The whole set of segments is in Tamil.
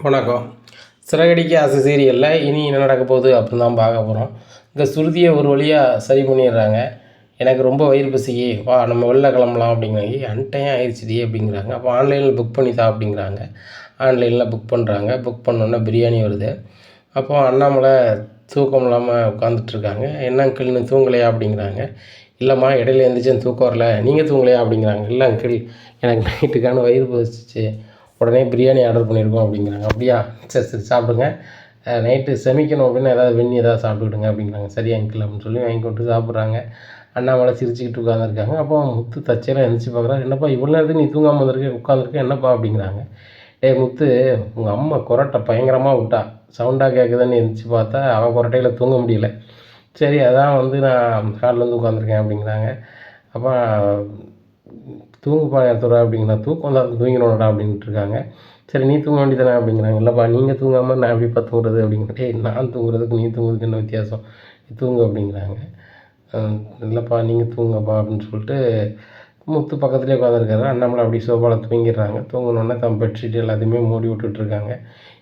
வணக்கம். சிறகடிக்க ஆசை சீரியலில் இனி என்ன நடக்க போகுது அப்படின்னு தான் பார்க்க போகிறோம். இந்த ஸ்ருதியை ஒரு வழியாக சரி பண்ணிடுறாங்க. எனக்கு ரொம்ப வயிறு பசிக்கு, வா நம்ம வெளில கிளம்பலாம் அப்படிங்கிறாங்க. அன்டைம் ஆயிடுச்சுடி அப்படிங்கிறாங்க. அப்போ ஆன்லைனில் புக் பண்ணித்தா அப்படிங்கிறாங்க. ஆன்லைனில் புக் பண்ணுறாங்க. புக் பண்ணோன்னே பிரியாணி வருது. அப்போ அண்ணாமலை தூக்கம் இல்லாமல் உட்காந்துட்ருக்காங்க. என்ன அங்கிள் இன்னும் தூங்கலையா அப்படிங்கிறாங்க. இல்லைம்மா இடையில எழுந்திரிச்சு தூக்கம் வரல, நீங்கள் தூங்கலையா அப்படிங்கிறாங்க. இல்லை அங்கிள் எனக்கு நைட்டுக்கான வயிறு பசிச்சு உடனே பிரியாணி ஆர்டர் பண்ணியிருக்கோம் அப்படிங்கிறாங்க. அப்படியா, சரி சரி சாப்பிடுங்க, நைட்டு செமிக்கணும் அப்படின்னு ஏதாவது வெண்ணி ஏதாவது சாப்பிட்டுக்கிடுங்க அப்படிங்கிறாங்க. சரி அங்கிள் அப்படின்னு சொல்லி வாங்கி கொண்டு சாப்பிட்றாங்க. அண்ணாமலை சிரிச்சுக்கிட்டு உட்காந்துருக்காங்க. அப்போ முத்து தச்சையெல்லாம் எழுந்திரிச்சு பார்க்குறாரு. என்னப்பா இவ்வளோ நேரத்துக்கு நீ தூங்காமல் வந்திருக்க, உட்காந்துருக்க, என்னப்பா அப்படிங்கிறாங்க. டேய் முத்து, உங்கள் அம்மா கொரட்டை பயங்கரமாக விட்டா, சவுண்டாக கேட்குதுன்னு எழுந்திரிச்சு பார்த்தா அவன் கொரட்டையில் தூங்க முடியல. சரி அதான் வந்து நான் காலில் வந்து உட்காந்துருக்கேன் அப்படிங்கிறாங்க. அப்போ தூங்குப்பா நேரத்தோட அப்படிங்கிறா. தூக்கம் தான் தூங்கினோடா அப்படின்ட்டு இருக்காங்க. சரி நீ தூங்க வேண்டியதானே அப்படிங்கிறாங்க. இல்லைப்பா நீங்கள் தூங்காமல் நான் எப்படிப்பா தூங்குறது அப்படிங்கிற. டேய் நான் தூங்குறதுக்கு நீ தூங்குறதுக்கு என்ன வித்தியாசம், நீ தூங்கு அப்படிங்கிறாங்க. இல்லைப்பா நீங்கள் தூங்கப்பா அப்படின்னு சொல்லிட்டு முத்து பக்கத்துலேயே உட்காந்துருக்காரு. அண்ணாமலை அப்படி சோஃபாவில் தூங்கிடுறாங்க. தூங்கினோடனே தம் பெட்ஷீட் எல்லாத்தையுமே மூடி விட்டுட்ருக்காங்க.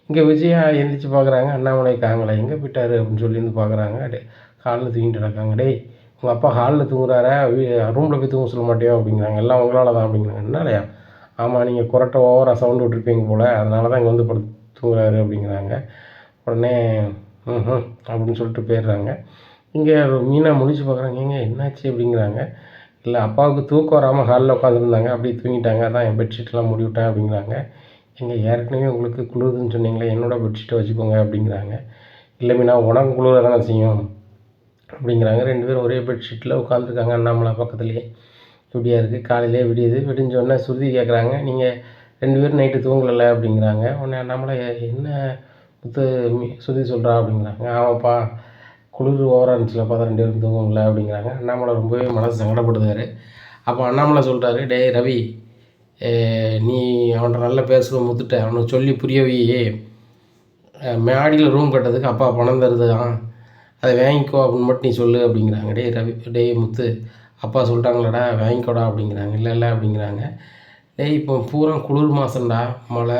இங்கே விஜயா எந்திரிச்சு பார்க்குறாங்க. அண்ணாமலை காங்கலை எங்கே போயிட்டார் அப்படின்னு சொல்லி வந்து பார்க்குறாங்க. ஹாலில் தூங்கிட்டு இருக்காங்க. டேய் உங்கள் அப்பா ஹாலில் தூங்குறாரா, ரூமில் போய் தூங்க சொல்ல மாட்டியோ அப்படிங்கிறாங்க. எல்லாம் உங்களால் தான் அப்படிங்கிறாங்க. என்னாலையா? ஆமாம் நீங்கள் கொரட்டை ஓவராக சவுண்டு விட்டுருப்பீங்க போல், அதனால தான் இங்கே வந்து படுத்து தூங்குறாரு அப்படிங்கிறாங்க. உடனே ம் அப்படின்னு சொல்லிட்டு போயிடுறாங்க. இங்கே மீனா முழிச்சு பார்க்குறாங்க. ஏங்க என்னாச்சு அப்படிங்கிறாங்க. இல்லை அப்பாவுக்கு தூக்கம் வராமல் ஹாலில் உட்காந்துருந்தாங்க, அப்படியே தூங்கிட்டாங்க, அதான் என் பெட்ஷீட்லாம் மூடி விட்டேன் அப்படிங்கிறாங்க. எங்கே ஏற்கனவே உங்களுக்கு குளிருதுன்னு சொன்னீங்களே, என்னோட பெட்ஷீட்டை வச்சுக்கோங்க அப்படிங்கிறாங்க. இல்லை மீனா உனக்கு குளிர தானே செய்யும் அப்படிங்கிறாங்க. 2 பேரும் ஒரே பெட்ஷீட்டில் உட்காந்துருக்காங்க அண்ணாமலை பக்கத்துலேயே. இப்படியா இருக்குது. காலையிலே விடியுது. விடிஞ்சோடனே ஸ்ருதி கேட்குறாங்க, நீங்கள் 2 பேரும் நைட்டு தூங்கலை அப்படிங்கிறாங்க. உடனே அண்ணாமலை என்ன முத்து ஸ்ருதி சொல்கிறா அப்படிங்கிறாங்க. ஆமாப்பா குளிர் ஓவராக இருந்துச்சுலப்பா, தான் 2 பேரும் தூங்கல அப்படிங்கிறாங்க. அண்ணாமலை ரொம்பவே மனசு சங்கடப்படுதார். அப்போ அண்ணாமலை சொல்கிறாரு, டேய் ரவி, நீ அவன்கிட்ட நல்லா பேசுகிற முத்துட்ட அவனுக்கு சொல்லி புரிய வை, மாடியில் ரூம் கட்டுறதுக்கு அப்பா பணம் தருதான், அதை வாங்கிக்கோ அப்படின்னு மட்டும் நீ சொல்லு அப்படிங்கிறாங்க. டேய் ரவி, டேய் முத்து, அப்பா சொல்லிட்டாங்களாடா வாங்கிக்கோடா அப்படிங்கிறாங்க. இல்லை அப்படிங்கிறாங்க. டேய் இப்போ பூரா குளிர் மாதம்டா, மழை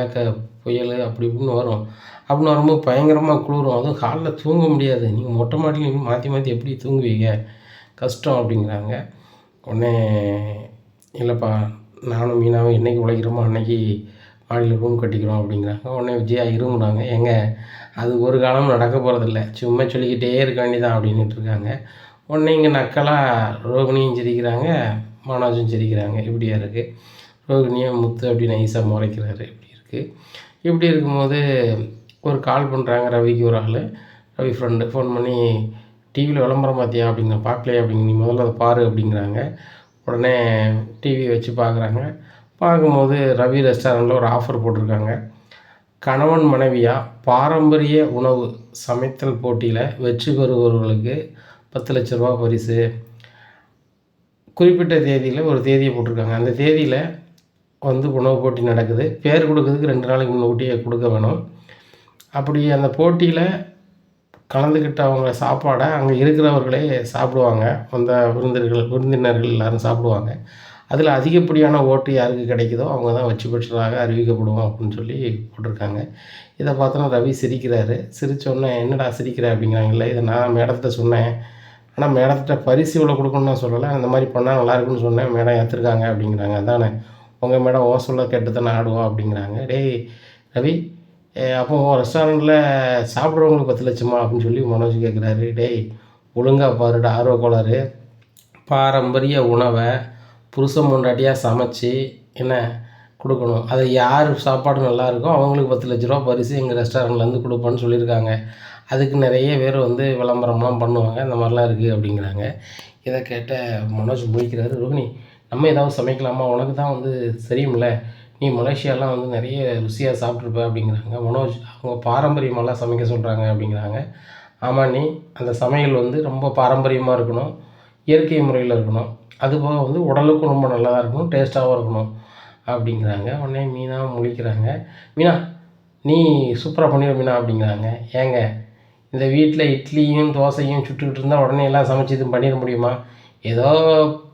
புயல் அப்படி இப்படின்னு வரும். அப்படின்னு வரும்போது பயங்கரமாக குளிரும், அதுவும் ஹாலில் தூங்க முடியாது, நீங்கள் மொட்டை மாடியில் மாற்றி மாற்றி எப்படி தூங்குவீங்க, கஷ்டம் அப்படிங்கிறாங்க. உடனே இல்லைப்பா நானும் மீனாவும் என்றைக்கு உழைக்கிறோமோ அன்றைக்கி மாடியில் ரூம் கட்டிக்கிறோம் அப்படிங்கிறாங்க. உடனே விஜயா இருமுறாங்க. ஏங்க அது ஒரு காலமும் நடக்க போகிறதில்ல, சும்மா சொல்லிக்கிட்டே இருக்க வேண்டியதான் அப்படின்ட்டு இருக்காங்க. உடனே இங்கே நக்கலாக ரோகிணியும் சிரிக்கிறாங்க, மனோஜும் சிரிக்கிறாங்க. இப்படியா இருக்குது. ரோகிணியும் முத்து அப்படி நைஸாக முறைக்கிறாரு. இப்படி இருக்கும்போது ஒரு கால் பண்ணுறாங்க ரவிக்கு. ஒரு ஆள் ரவி ஃப்ரெண்டு ஃபோன் பண்ணி, டிவியில் விளம்பரம் பார்த்தியா அப்படிங்கிற. பார்க்கலையா அப்படிங்க, நீ முதல்ல அதை பாரு அப்படிங்கிறாங்க. உடனே டிவி வச்சு பார்க்குறாங்க. பார்க்கும்போது ரவி ரெஸ்டாரண்ட்டில் ஒரு ஆஃபர் போட்டிருக்காங்க. கணவன் மனைவியாக பாரம்பரிய உணவு சமைத்தல் போட்டியில் வெற்றி பெறுபவர்களுக்கு 10 லட்ச ரூபா பரிசு. குறிப்பிட்ட தேதியில் ஒரு தேதியை போட்டிருக்காங்க. அந்த தேதியில் வந்து உணவு போட்டி நடக்குது. பேர் கொடுக்கறதுக்கு 2 நாளைக்கு முன்கூட்டியே கொடுக்க வேணும். அப்படி அந்த போட்டியில் கலந்துக்கிட்டவங்க சாப்பாடை அங்கே இருக்கிறவர்களே சாப்பிடுவாங்க. அந்த விருந்தினர்கள் எல்லோரும் சாப்பிடுவாங்க. அதில் அதிகப்படியான ஓட்டு யாருக்கு கிடைக்குதோ அவங்க தான் வெற்றி பெற்றதாக அறிவிக்கப்படுவோம் அப்படின்னு சொல்லி போட்டிருக்காங்க. இதை பார்த்தோன்னா ரவி சிரிக்கிறாரு. சிரித்தோடனே என்னடா சிரிக்கிற அப்படிங்கிறாங்க. இல்லை இதை நான் மேடத்திட்ட சொன்னேன், ஆனால் மேடத்திட்ட பரிசு இவ்வளோ கொடுக்கணும்னு நான் சொல்லலை, அந்த மாதிரி பண்ணால் நல்லாயிருக்குன்னு சொன்னேன், மேடம் ஏற்றுருக்காங்க அப்படிங்கிறாங்க. அதானே உங்கள் மேடம் ஓ சொல்ல கேட்டு தானே ஆடுவோம் அப்படிங்கிறாங்க. டேய் ரவி, அப்போ ரெஸ்டாரண்ட்டில் சாப்பிட்றவங்களுக்கு 10 லட்சமா அப்படின்னு சொல்லி மனோஜ் கேட்குறாரு. டேய் ஒழுங்காக பாருடா ஆர்வ கோளாறு, பாரம்பரிய உணவை புருஷன் பொண்டாட்டியாக சமைச்சு என்ன கொடுக்கணும், அதை யார் சாப்பாடு நல்லாயிருக்கோ அவங்களுக்கு 10 லட்ச ரூபா பரிசு எங்கள் ரெஸ்டாரண்ட்லேருந்து கொடுப்போன்னு சொல்லியிருக்காங்க. அதுக்கு நிறைய பேர் வந்து விளம்பரம்லாம் பண்ணுவாங்க, இந்த மாதிரிலாம் இருக்குது அப்படிங்கிறாங்க. இதை கேட்ட மனோஜ் முழிக்கிறாரு. ரோகிணி, நம்ம ஏதாவது சமைக்கலாமா, உனக்கு தான் வந்து தெரியும்ல, நீ மலேசியாலாம் வந்து நிறைய ருசியாக சாப்பிட்ருப்ப அப்படிங்கிறாங்க. மனோஜ் அவங்க பாரம்பரியமெல்லாம் சமைக்க சொல்கிறாங்க அப்படிங்கிறாங்க. ஆமாம், நீ அந்த சமையல் வந்து ரொம்ப பாரம்பரியமாக இருக்கணும், இயற்கை முறையில் இருக்கணும், அதுபோக வந்து உடலுக்கும் ரொம்ப நல்லா இருக்கணும், டேஸ்ட்டாகவும் இருக்கணும் அப்படிங்கிறாங்க. உடனே மீனா முழிக்கிறாங்க. மீனா நீ சூப்பராக பண்ணிடுற மீனா அப்படிங்கிறாங்க. ஏங்க இந்த வீட்டில் இட்லியும் தோசையும் சுட்டுக்கிட்டு இருந்தால் உடனே எல்லாம் சமைச்சு இது பண்ணிட முடியுமா? ஏதோ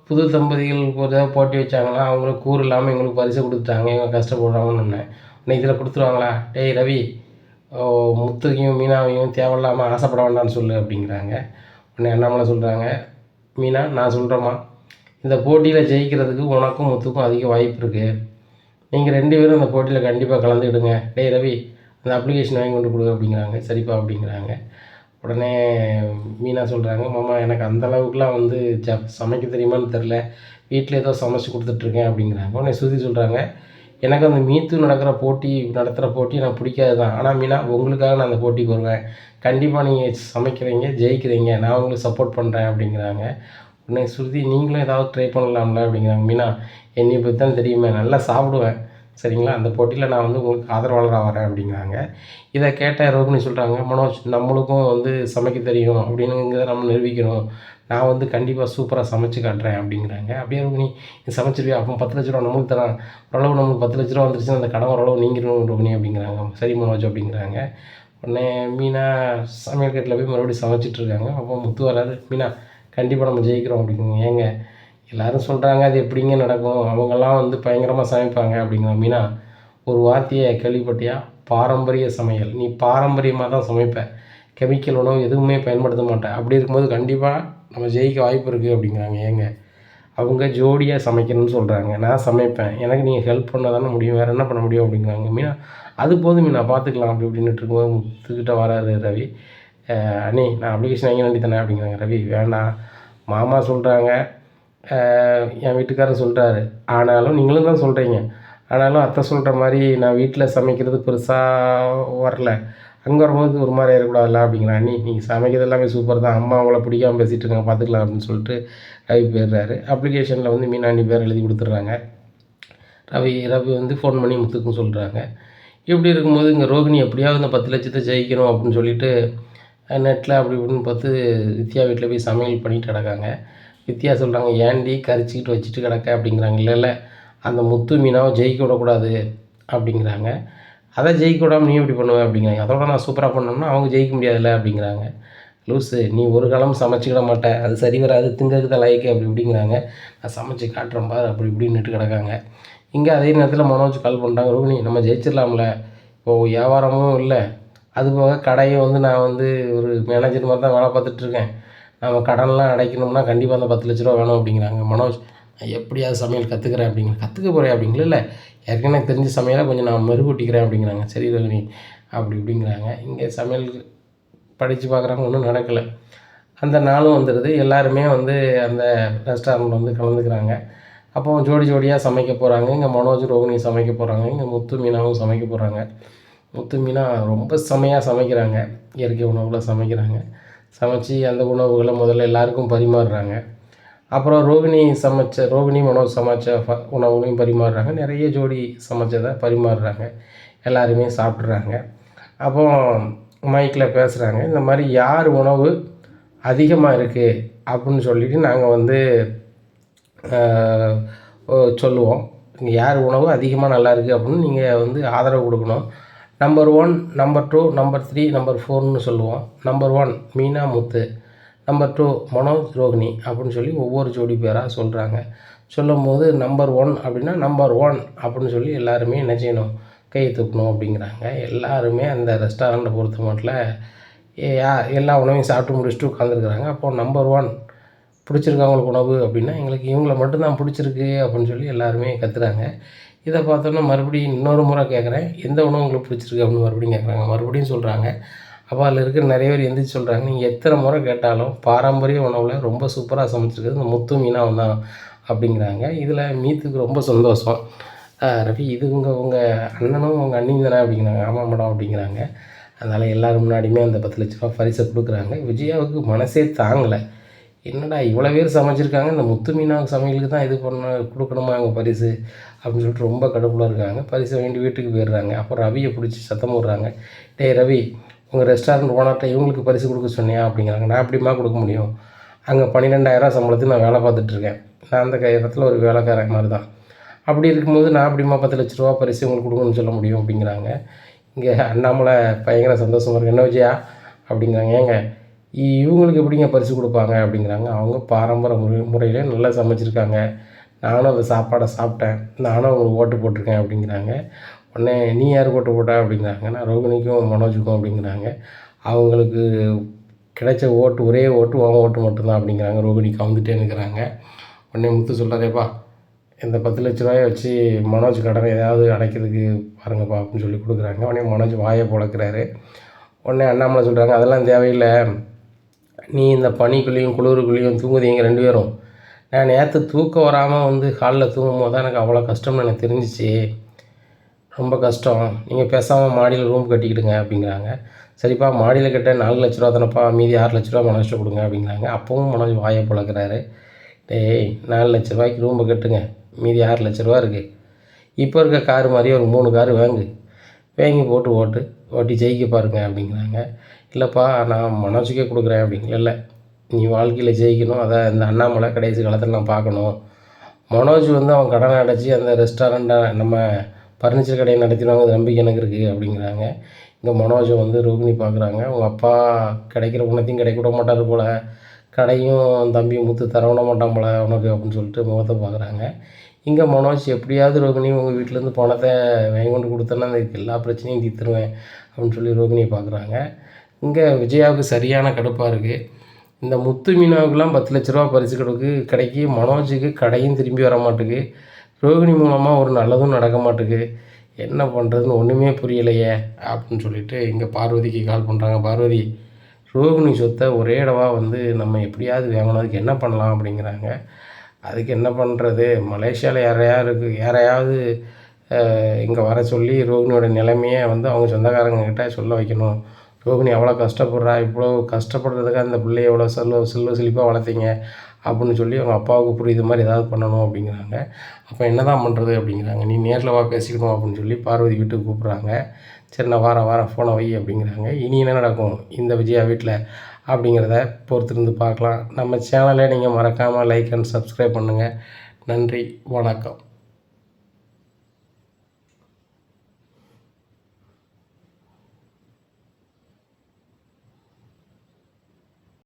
புது தம்பதிகளுக்கு ஏதோ போட்டி வச்சாங்கன்னா அவங்களுக்கு கூறு இல்லாமல் எங்களுக்கு பரிசு கொடுத்துட்டாங்க, இவங்க கஷ்டப்படுறாங்கன்னு சொன்னேன். உடனே இதில் கொடுத்துருவாங்களா, டேய் ரவி, முத்துவையும் மீனாவையும் தேவையில்லாமல் ஆசைப்பட வேண்டாம்னு சொல்லு அப்படிங்கிறாங்க. உடனே அண்ணாமலை சொல்கிறாங்க, மீனா நான் சொல்கிறேம்மா, இந்த போட்டியில் ஜெயிக்கிறதுக்கு உனக்கும் முத்துக்கும் அதிக வாய்ப்பு இருக்குது. நீங்கள் 2 பேரும் அந்த போட்டியில் கண்டிப்பாக கலந்துக்கிடுங்க. டேய் ரவி, அந்த அப்ளிகேஷன் வாங்கி கொண்டு கொடு அப்படிங்கிறாங்க. சரிப்பா அப்படிங்கிறாங்க. உடனே மீனா சொல்கிறாங்க, மாமா எனக்கு அந்தளவுக்குலாம் வந்து சமைக்க தெரியுமான்னு தெரில, வீட்டில் ஏதோ சமைச்சு கொடுத்துட்ருக்கேன் அப்படிங்கிறாங்க. உடனே ஸ்ருதி சொல்கிறாங்க, எனக்கு அந்த மீத்து நடத்துகிற போட்டி எனக்கு பிடிக்காது தான். ஆனால் மீனா உங்களுக்காக நான் அந்த போட்டிக்கு வருவேன். கண்டிப்பாக நீங்கள் சமைக்கிறீங்க, ஜெயிக்கிறீங்க, நான் உங்களுக்கு சப்போர்ட் பண்ணுறேன் அப்படிங்கிறாங்க. உடனே ஸ்ருதி நீங்களும் ஏதாவது ட்ரை பண்ணலாம்ல அப்படிங்கிறாங்க. மீனா என்னை பற்றி தான் தெரியுமே, நல்லா சாப்பிடுவேன் சரிங்களா, அந்த போட்டியில் நான் வந்து உங்களுக்கு ஆதரவாளராக வரேன் அப்படிங்கிறாங்க. இதை கேட்ட ரோகிணி சொல்கிறாங்க, மனோஜ் நம்மளுக்கும் வந்து சமைக்க தெரியும் அப்படின்னுங்கிறத நம்ம நிரூபிக்கணும். நான் வந்து கண்டிப்பாக சூப்பராக சமைச்சு காட்டுறேன் அப்படிங்கிறாங்க. அப்படியே ரோகிணி நீ சமைச்சிருவியா, அப்போ 10 லட்ச ரூபா நம்மளுக்கு தரான், ஓரளவு நம்மளுக்கு 10 லட்ச ரூபா வந்துருச்சுன்னா அந்த கடன் ஓரளவு நீங்கிடும் ரோகிணி அப்படிங்கிறாங்க. சரி மனோஜ் அப்படிங்கிறாங்க. உடனே மீனா சமையல் கட்டில் போய் மறுபடியும் சமைச்சிட்ருக்காங்க. அப்போ முத்து வராது, மீனா கண்டிப்பாக நம்ம ஜெயிக்கிறோம் அப்படிங்கிறாங்க. ஏங்க எல்லோரும் சொல்கிறாங்க அது எப்படிங்க நடக்கும், அவங்கெல்லாம் வந்து பயங்கரமாக சமைப்பாங்க அப்படிங்கிறாங்க. மீனா ஒரு வார்த்தையை கேள்விப்பட்டியா, பாரம்பரிய சமையல், நீ பாரம்பரியமாக தான் சமைப்ப, கெமிக்கல் உணவு எதுவுமே பயன்படுத்த மாட்டேன், அப்படி இருக்கும்போது கண்டிப்பாக நம்ம ஜெயிக்க வாய்ப்பு இருக்குது அப்படிங்கிறாங்க. ஏங்க அவங்க ஜோடியாக சமைக்கணும்னு சொல்கிறாங்க, நான் சமைப்பேன், எனக்கு நீங்கள் ஹெல்ப் பண்ண தானே முடியும், வேறு என்ன பண்ண முடியும் அப்படிங்கிறாங்க. மீனா அது போதும் மீனா பார்த்துக்கலாம் அப்படி இப்படின்னுட்டு இருக்கும்போது முத்துக்கிட்ட வராரு ரவி. அண்ணி நான் அப்ளிகேஷன் வாங்க வேண்டி தானே அப்படிங்கிறாங்க. ரவி வேண்டாம், மாமா சொல்கிறாங்க, என் வீட்டுக்காரர் சொல்கிறாரு, ஆனாலும் நீங்களும் தான் சொல்கிறீங்க, ஆனாலும் அத்தை சொல்கிற மாதிரி நான் வீட்டில் சமைக்கிறது பெருசாக வரல, அங்கே வரும்போது ஒரு மாதிரி ஆயிடக்கூடாதுல்ல அப்படிங்கிறேன். அண்ணி நீங்கள் சமைக்கிறது எல்லாமே சூப்பர் தான், அம்மா அவங்கள பிடிக்காமல் பேசிகிட்டு இருக்காங்க பார்த்துக்கலாம் அப்படின்னு சொல்லிட்டு ரவி போயிடுறாரு. அப்ளிகேஷனில் வந்து மீனாண்டி பேர் எழுதி கொடுத்துட்றாங்க. ரவி வந்து ஃபோன் பண்ணி முத்துக்கும் சொல்கிறாங்க. இப்படி இருக்கும்போது இங்கே ரோகிணி எப்படியாவது இந்த 10 லட்சத்தை ஜெயிக்கணும் அப்படின்னு சொல்லிட்டு நெட்டில் அப்படி இப்படின்னு பார்த்து வித்யா வீட்டில் போய் சமையல் பண்ணிட்டு கிடக்காங்க. வித்யா சொல்கிறாங்க, ஏன்டி கரிச்சிக்கிட்டு வச்சுட்டு கிடக்க அப்படிங்கிறாங்க. இல்லை அந்த முத்து மீனாவை ஜெயிக்க விடக்கூடாது அப்படிங்கிறாங்க. அதை ஜெயிக்க விடாமல் நீ எப்படி பண்ணுவேன் அப்படிங்கிறாங்க. அதோட நான் சூப்பராக பண்ணோம்னா அவங்க ஜெயிக்க முடியாதுல்ல அப்படிங்கிறாங்க. லூஸு நீ ஒரு காலம் சமைச்சிக்கிட மாட்டேன், அது சரி வராது, திங்கிறதுக்கு தான் லைக்கு அப்படி இப்படிங்கிறாங்க. நான் சமைச்சு காட்டுறேன் பாரு அப்படி இப்படின்னுட்டு கிடக்காங்க. இங்கே அதே நேரத்தில் மனோஜ் கால் பண்ணுறாங்க, ரோகிணி நம்ம ஜெயிச்சிடலாம்ல, இப்போது வியாபாரமும் இல்லை, அதுபோக கடையும் வந்து நான் வந்து ஒரு மேனேஜர் மாதிரி தான் வேலை பார்த்துட்ருக்கேன், நம்ம கடன்லாம் அடைக்கணும்னா கண்டிப்பாக அந்த 10 லட்ச ரூபா வேணும் அப்படிங்கிறாங்க. மனோஜ் நான் எப்படியாவது சமையல் கற்றுக்கிறேன் அப்படிங்கிற. கற்றுக்க போகிறேன் அப்படிங்களா, இல்லை ஏற்கனவே எனக்கு தெரிஞ்ச சமையலை கொஞ்சம் நான் மெருகூட்டிக்கிறேன் அப்படிங்கிறாங்க. சரி ரோகிணி அப்படி இப்படிங்கிறாங்க. இங்கே சமையல் படித்து பார்க்குறாங்க, ஒன்றும் நடக்கலை. அந்த நாளும் வந்துடுது, எல்லாருமே வந்து அந்த ரெஸ்டாரண்ட்டில் வந்து கலந்துக்கிறாங்க. அப்போ ஜோடியாக சமைக்க போகிறாங்க. இங்கே மனோஜ் ரோகிணி சமைக்க போகிறாங்க, இங்கே முத்து மீனாவும் சமைக்க போகிறாங்க. முத்து மீனா ரொம்ப செமையாக சமைக்கிறாங்க, இயற்கை உணவில் சமைக்கிறாங்க. சமைச்சு அந்த உணவுகளை முதல்ல எல்லாருக்கும் பரிமாறுறாங்க. அப்புறம் ரோகிணி மனோஜ் சமைச்ச உணவுகளையும் பரிமாறுறாங்க. நிறைய ஜோடி சமைச்சதை பரிமாறுறாங்க, எல்லாருமே சாப்பிட்றாங்க. அப்போ மைக்கில் பேசுகிறாங்க, இந்த மாதிரி யார் உணவு அதிகமாக இருக்குது அப்படின்னு சொல்லிவிட்டு நாங்கள் வந்து சொல்லுவோம். யார் உணவு அதிகமாக நல்லா இருக்குது அப்படின்னு நீங்கள் வந்து ஆதரவு கொடுக்கணும். நம்பர் 1, நம்பர் 2, நம்பர் 3, நம்பர் 4ன்னு சொல்லுவோம். நம்பர் 1 மீனா முத்து, நம்பர் 2 மனோஜ் ரோகிணி அப்படின்னு சொல்லி ஒவ்வொரு ஜோடி பேராக சொல்கிறாங்க. சொல்லும்போது நம்பர் 1 அப்படின்னா நம்பர் 1 அப்படின்னு சொல்லி எல்லாருமே என்ன செய்யணும், கை தூக்கணும் அப்படிங்கிறாங்க. எல்லாருமே அந்த ரெஸ்டாரண்ட்டை பொறுத்த மட்டும் எல்லா உணவையும் சாப்பிட்டு முடிச்சுட்டு உட்காந்துருக்குறாங்க. அப்போது நம்பர் 1 பிடிச்சிருக்கு அவங்களுக்கு உணவு அப்படின்னா எங்களுக்கு இவங்கள மட்டும்தான் பிடிச்சிருக்கு அப்படின்னு சொல்லி எல்லாருமே கத்துறாங்க. இதை பார்த்தோன்னா மறுபடியும் இன்னொரு முறை கேட்குறேன், எந்த உணவு உங்களுக்கு பிடிச்சிருக்கு அப்படின்னு மறுபடியும் கேட்குறாங்க. மறுபடியும் சொல்கிறாங்க. அப்போ அதில் இருக்கிற நிறைய பேர் எந்திரிச்சு சொல்கிறாங்க, நீங்கள் எத்தனை முறை கேட்டாலும் பாரம்பரிய உணவில் ரொம்ப சூப்பராக சமைச்சிருக்கிறது இந்த முத்து மீனாவும் தான் அப்படிங்கிறாங்க. இதில் மீத்துக்கு ரொம்ப சந்தோஷம். ரவி இது உங்கள் அண்ணனும் உங்கள் அண்ணியும் தானே அப்படிங்கிறாங்க. ஆமாம் மேடம் அப்படிங்கிறாங்க. அதனால் எல்லோரும் முன்னாடியுமே அந்த 10 லட்ச ரூபா பரிசை கொடுக்குறாங்க. விஜயாவுக்கு மனசே தாங்கலை, என்னடா இவ்வளோ பேர் சமைச்சிருக்காங்க, இந்த முத்து மீனாவுக்கு சமையலுக்கு தான் இது கொடுக்கணுமா அவங்க பரிசு அப்படின்னு சொல்லிட்டு ரொம்ப கடுப்பில் இருக்காங்க. பரிசை வேண்டி வீட்டுக்கு போயிடுறாங்க. அப்புறம் ரவியை பிடிச்சி சத்தம் போடுறாங்க, டேய் ரவி உங்கள் ரெஸ்டாரண்ட் ஓனர்கிட்ட இவங்களுக்கு பரிசு கொடுக்க சொன்னியா அப்படிங்கிறாங்க. நான் எப்படிமா கொடுக்க முடியும், அங்கே 12,000 சம்பளத்துக்கு நான் வேலை பார்த்துட்ருக்கேன், நான் அந்த இடத்துல ஒரு வேலைக்காரன் மாதிரி தான், அப்படி இருக்கும்போது நான் எப்படிமா 10 லட்ச ரூபா பரிசு உங்களுக்கு கொடுக்கணும்னு சொல்ல முடியும் அப்படிங்கிறாங்க. இங்கே அண்ணாமலை பயங்கர சந்தோஷமாக இருக்குது, என்ன விஜயா அப்படிங்கிறாங்க. ஏங்க இவங்களுக்கு எப்படிங்க பரிசு கொடுப்பாங்க அப்படிங்கிறாங்க. அவங்க பாரம்பரிய முறையிலே நல்லா சமைச்சிருக்காங்க, நானும் அந்த சாப்பாடை சாப்பிட்டேன், நானும் அவங்களுக்கு ஓட்டு போட்டிருக்கேன் அப்படிங்கிறாங்க. உடனே நீ யார் ஓட்டு போட்டா அப்படிங்கிறாங்க. நான் ரோகிணிக்கும் மனோஜுக்கும் அப்படிங்கிறாங்க. அவங்களுக்கு கிடைச்ச ஓட்டு ஒரே ஓட்டு உன் ஓட்டு மட்டும்தான் அப்படிங்கிறாங்க. ரோகிணி கவுந்துட்டே நிற்கிறாங்க. உடனே முத்து சொல்கிறாரேப்பா இந்த 10 லட்ச ரூபாயை வச்சு மனோஜ் கடனை ஏதாவது அடைக்கிறதுக்கு பாருங்கப்பா அப்படின்னு சொல்லி கொடுக்குறாங்க. உடனே மனோஜ் வாயை பொழக்கிறாரு. உடனே அண்ணாமலை சொல்கிறாங்க அதெல்லாம் தேவையில்லை, நீ இந்த பனிக்குள்ளேயும் குளிருக்குள்ளேயும் தூங்குதீங்க 2 பேரும். நான் நேற்று தூக்கம் வராமல் வந்து ஹாலில் தூங்கும் போது தான் எனக்கு அவ்வளோ கஷ்டம்னு எனக்கு தெரிஞ்சிச்சு, ரொம்ப கஷ்டம், நீங்கள் பேசாமல் மாடியில் ரூம் கட்டிக்கிடுங்க அப்படிங்கிறாங்க. சரிப்பா மாடியில் கட்ட 4 லட்ச ரூபா தானப்பா, மீதி 6 லட்ச ரூபா மனோஜ்ட்ட கொடுங்க அப்படிங்கிறாங்க. அப்பவும் மனோஜ் வாயை பொழக்கிறாரு. டேய் 4 லட்ச ரூபாய்க்கு ரூம்பை கட்டுங்க, மீதி 6 லட்ச ரூபா இருக்குது, இப்போ இருக்க காரு மாதிரி ஒரு 3 காரு வாங்கி போட்டு ஓட்டி ஜெயிக்க பாருங்க அப்படிங்கிறாங்க. இல்லைப்பா நான் மனோஜுக்கே கொடுக்குறேன் அப்படிங்க. இல்லை நீ வாழ்க்கையில் ஜெயிக்கணும், அதை இந்த அண்ணாமலை கடைசி காலத்தில் நான் பார்க்கணும். மனோஜ் வந்து அவன் கடனை அடைச்சி அந்த ரெஸ்டாரண்ட்டை நம்ம ஃபர்னிச்சர் கடையை நடத்திடுவாங்க நம்பிக்கை எனக்கு இருக்குது அப்படிங்கிறாங்க. இங்கே மனோஜை வந்து ரோகிணி பார்க்குறாங்க. உங்கள் அப்பா கிடைக்கிற உணத்தையும் கிடைக்க விட மாட்டார் போல், கடையும் தம்பி முத்து தர விட மாட்டான் போல் உனக்கு அப்படின்னு சொல்லிட்டு முகத்தை பார்க்குறாங்க. இங்கே மனோஜ் எப்படியாவது ரோகிணி உங்கள் வீட்டிலேருந்து பணத்தை வாங்கி கொண்டு கொடுத்தேன்னா அதுக்கு எல்லா பிரச்சனையும் தீர்த்துருவேன் அப்படின்னு சொல்லி ரோகிணியை பார்க்குறாங்க. இங்கே விஜயாவுக்கு சரியான கடுப்பாக இருக்குது. இந்த முத்து மீனாவுக்கெல்லாம் 10 லட்ச ரூபா பரிசு கிடைக்கி மனோஜுக்கு கடையும் திரும்பி வர மாட்டுக்கு, ரோகிணி மூலமாக ஒரு நல்லதும் நடக்க மாட்டுக்கு, என்ன பண்ணுறதுன்னு ஒன்றுமே புரியலையே அப்படின்னு சொல்லிட்டு இங்கே பார்வதிக்கு கால் பண்ணுறாங்க. பார்வதி ரோகிணி சொத்தை ஒரே இடவா வந்து நம்ம எப்படியாவது வாங்கணும், அதுக்கு என்ன பண்ணலாம் அப்படிங்கிறாங்க. அதுக்கு என்ன பண்ணுறது, மலேசியாவில் யாரையாவது இங்கே வர சொல்லி ரோகிணியோட நிலைமையை வந்து அவங்க சொந்தக்காரங்கக்கிட்ட சொல்ல வைக்கணும். ரோகிணி எவ்வளோ கஷ்டப்படுறா, இவ்வளோ கஷ்டப்படுறதுக்காக அந்த பிள்ளைய எவ்வளோ செல்வ வளர்த்தீங்க அப்படின்னு சொல்லி அவங்க அப்பாவுக்கு புரியுது மாதிரி ஏதாவது பண்ணணும் அப்படிங்கிறாங்க. அப்போ என்ன தான் பண்ணுறது அப்படிங்கிறாங்க. நீ நேரில் வா பேசிக்கணும் அப்படின்னு சொல்லி பார்வதி வீட்டுக்கு கூப்பிட்றாங்க. சரி நான் வாரேன் ஃபோனை வை அப்படிங்கிறாங்க. இனி என்ன நடக்கும் இந்த விஜயா வீட்டில் அப்படிங்கிறத பொறுத்திருந்து பார்க்கலாம். நம்ம சேனலை நீங்கள் மறக்காமல் லைக் அண்ட் சப்ஸ்கிரைப் பண்ணுங்கள். நன்றி, வணக்கம்.